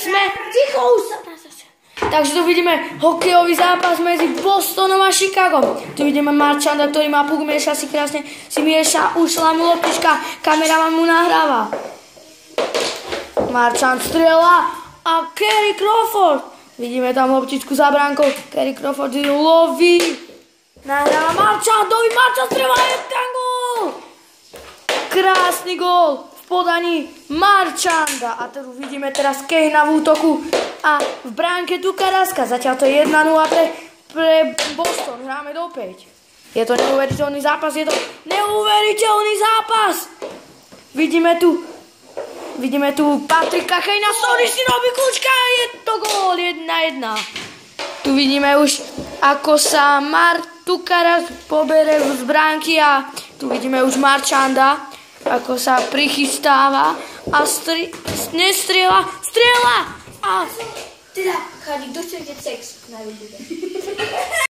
sme... Ticho, už sa... Takže tu vidíme hokejový zápas medzi Bostonom a Chicagom. Tu vidíme Marchanda, ktorý má puk, mieša si krásne, ušla mu loptička, kameraman mu nahráva. Marchand strieľa a Kerry Crawford. Vidíme tam loptičku za bránkou, Kerry Crawford ju loví. Nahráva Marchandovi, Marchand strieľa, je tam gól. Krásny gól v podaní Marchanda. A tu vidíme teraz Kanea v útoku a v bránke tu Carrasca. Zatiaľ to je 1-0 pre Boston. Hráme do 5. Je to neuveriteľný zápas, je to neuveriteľný zápas. Vidíme tu Patricka Kanea, ktorý si robí kľúčka a je to gól 1-1. Tu vidíme už, ako sa Carrasca pobere z bránky a tu vidíme už Marchanda, ako sa prichystáva a strieľa a... Teda, Chadi, kto chce vidieť sex na YouTube?